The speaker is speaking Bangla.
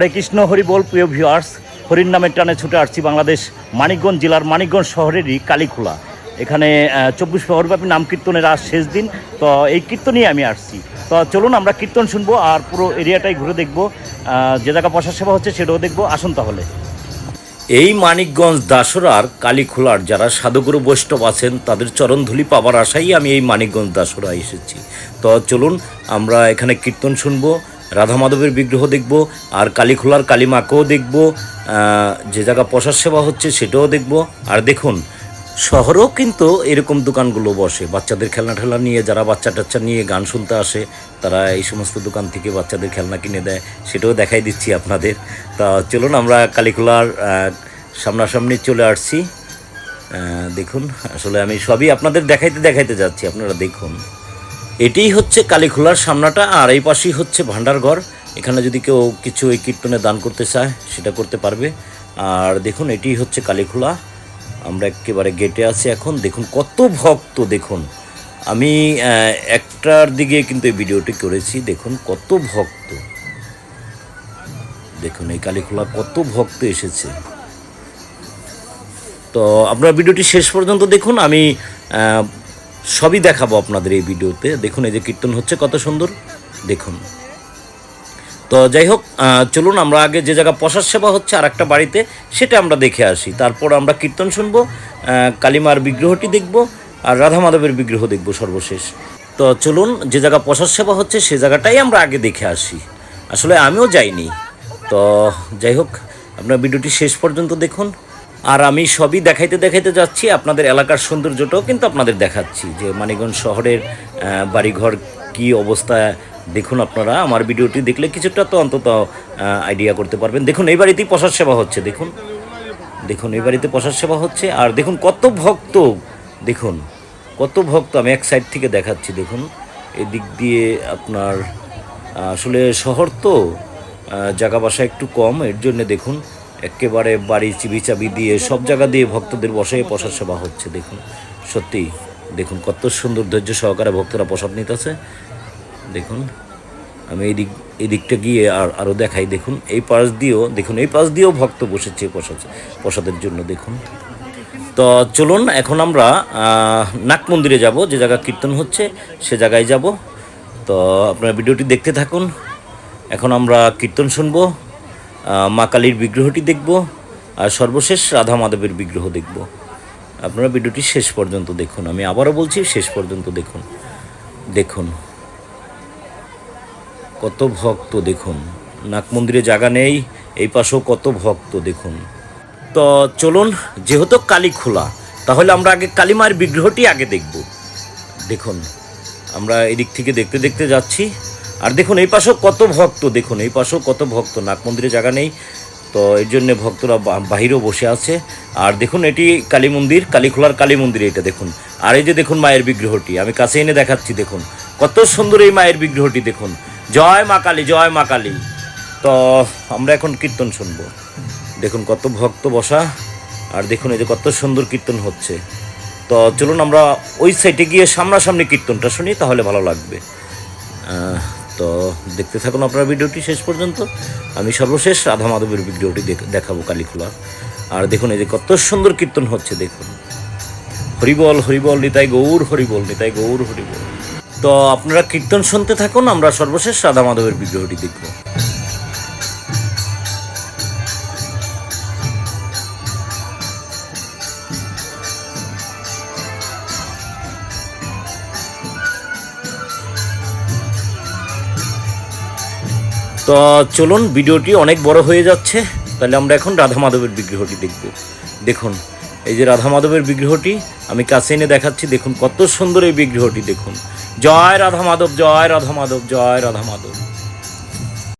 হরে কৃষ্ণ হরি বল। প্রিয় ভিউয়ার্স, হরির নামের টানে ছুটে আসছি বাংলাদেশ মানিকগঞ্জ জেলার মানিকগঞ্জ শহরেরই কালীখোলা। এখানে 24 প্রহরব্যাপী নাম কীর্তনের আজ শেষ দিন। তো এই কীর্তনেই আমি আসছি। তো চলুন আমরা কীর্তন শুনবো আর পুরো এরিয়াটাই ঘুরে দেখবো। যে জায়গা প্রসাদ সেবা হচ্ছে সেটাও দেখবো। আসুন তাহলে। এই মানিকগঞ্জ দাসরার কালীখোলার যারা সাধুগুরু বৈষ্ণব আছেন তাদের চরণধুলি পাবার আশাই আমি এই মানিকগঞ্জ দাসরা এসেছি। তো চলুন আমরা এখানে কীর্তন শুনবো, রাধা মাধবের বিগ্রহ দেখব, আর কালীখোলার কালী মাকেও দেখব, যে জায়গা প্রসাদ সেবা হচ্ছে সেটাও দেখব। আর দেখুন, শহরেও কিন্তু এরকম দোকানগুলো বসে, বাচ্চাদের খেলনা ঠেলনা নিয়ে যারা বাচ্চা টাচ্চা নিয়ে গান শুনতে আসে তারা এই সমস্ত দোকান থেকে বাচ্চাদের খেলনা কিনে দেয়, সেটাও দেখাই দিচ্ছি আপনাদের। তা চলুন আমরা কালীখোলার সামনাসামনি চলে আসছি। দেখুন, আসলে আমি সবই আপনাদের দেখাইতে যাচ্ছি, আপনারা দেখুন। এটিই হচ্ছে কালীখোলার সামনাটা, আর এই পাশেই হচ্ছে ভান্ডারঘর। এখানে যদি কেউ কিছু এই কীর্তনে দান করতে চায় সেটা করতে পারবে। আর দেখুন, এটিই হচ্ছে কালীখোলা। আমরা একেবারে গেটে আছি এখন। দেখুন কত ভক্ত, দেখুন আমি একটার দিকে কিন্তু এই ভিডিওটি করেছি। দেখুন কত ভক্ত, দেখুন এই কালীখোলা কত ভক্ত এসেছে। তো আপনারা ভিডিওটি শেষ পর্যন্ত দেখুন, আমি সবই দেখাবো আপনাদের এই ভিডিওতে। দেখুন এই যে কীর্তন হচ্ছে কত সুন্দর, দেখুন। তো যাই হোক, চলুন আমরা আগে যে জায়গা প্রসাদ সেবা হচ্ছে আর একটা বাড়িতে, সেটা আমরা দেখে আসি। তারপর আমরা কীর্তন শুনবো, কালীমার বিগ্রহটি দেখব, আর রাধা মাধবের বিগ্রহ দেখব সর্বশেষ। তো চলুন, যে জায়গা প্রসাদ সেবা হচ্ছে সে জায়গাটাই আমরা আগে দেখে আসি। আসলে আমিও যাইনি। তো যাই হোক, আপনার ভিডিওটি শেষ পর্যন্ত দেখুন। আর আমি সবই দেখাইতে যাচ্ছি, আপনাদের এলাকার সৌন্দর্যটাও কিন্তু আপনাদের দেখাচ্ছি, যে মানিকগঞ্জ শহরের বাড়িঘর কি অবস্থা। দেখুন, আপনারা আমার ভিডিওটি দেখলে কিছুটা তো অন্তত আইডিয়া করতে পারবেন। দেখুন এই বাড়িতেই প্রসাদ সেবা হচ্ছে, দেখুন দেখুন এই বাড়িতে প্রসাদ সেবা হচ্ছে। আর দেখুন কত ভক্ত, দেখুন কত ভক্ত। আমি এক সাইড থেকে দেখাচ্ছি, দেখুন এদিক দিয়ে আপনার আসলে শহর তো জায়গা বাসা একটু কম, এর জন্যে দেখুন একেবারে বাড়ি চিবি দিয়ে সব জায়গা দিয়ে ভক্তদের বসে প্রসাদ সেবা হচ্ছে। দেখুন সত্যি, দেখুন কত সুন্দর ধৈর্য সহকারে ভক্তরা প্রসাদ নিতেছে। দেখুন আমি এই দিকটা গিয়ে আরও দেখাই। দেখুন এই পাশ দিয়েও, দেখুন এই পাশ দিয়েও ভক্ত বসেছে প্রসাদের জন্য, দেখুন। তো চলুন এখন আমরা নাক মন্দিরে যাব, যে জায়গা কীর্তন হচ্ছে সে জায়গায় যাব। তো আপনারা ভিডিওটি দেখতে থাকুন। এখন আমরা কীর্তন শুনবো, মা কালীর বিগ্রহটি দেখব, আর সর্বশেষ রাধা মাধবের বিগ্রহ দেখব। আপনারা ভিডিওটি শেষ পর্যন্ত দেখুন, আমি আবারও বলছি শেষ পর্যন্ত দেখুন। দেখুন কত ভক্ত, দেখুন নাক মন্দিরে জায়গা নেই, এই পাশেও কত ভক্ত, দেখুন। তো চলুন, যেহেতু কালীখোলা, তাহলে আমরা আগে কালীমার বিগ্রহটি আগে দেখব। দেখুন আমরা এদিক থেকে দেখতে যাচ্ছি। আর দেখুন এই পাশেও কত ভক্ত, দেখুন এই পাশেও কত ভক্ত। নাক মন্দিরে জায়গা নেই, তো এর জন্যে ভক্তরা বাহিরেও বসে আছে। আর দেখুন এটি কালী মন্দির, কালীখোলার কালী মন্দির এটা দেখুন। আর এই যে দেখুন মায়ের বিগ্রহটি, আমি কাছে এনে দেখাচ্ছি, দেখুন কত সুন্দর এই মায়ের বিগ্রহটি, দেখুন। জয় মা কালী, জয় মা কালী। তো আমরা এখন কীর্তন শুনবো। দেখুন কত ভক্ত বসা, আর দেখুন এই যে কত সুন্দর কীর্তন হচ্ছে। তো চলুন আমরা ওই সাইডে গিয়ে সামনাসামনি কীর্তনটা শুনি, তাহলে ভালো লাগবে। তো দেখতে থাকুন আপনারা ভিডিওটি শেষ পর্যন্ত। আমি সর্বশেষ রাধা মাধবের ভিডিওটি দেখাবো কালীখোলা। আর দেখুন এই যে কত সুন্দর কীর্তন হচ্ছে, দেখুন। হরিবল হরিবল নিতাই গৌর হরিবল, নিতাই গৌর হরিবল। তো আপনারা কীর্তন শুনতে থাকুন, আমরা সর্বশেষ রাধা মাধবের বিগ্রহটি দেখব। তো চলুন, ভিডিওটি অনেক বড় হয়ে যাচ্ছে, তাহলে আমরা এখন রাধা মাধবের বিগ্রহটি দেখব। দেখুন এই যে রাধা মাধবের বিগ্রহটি আমি কাছে এনে দেখাচ্ছি, দেখুন কত সুন্দর এই বিগ্রহটি, দেখুন। জয় রাধা মাধব, জয় রাধা মাধব, জয় রাধা মাধব।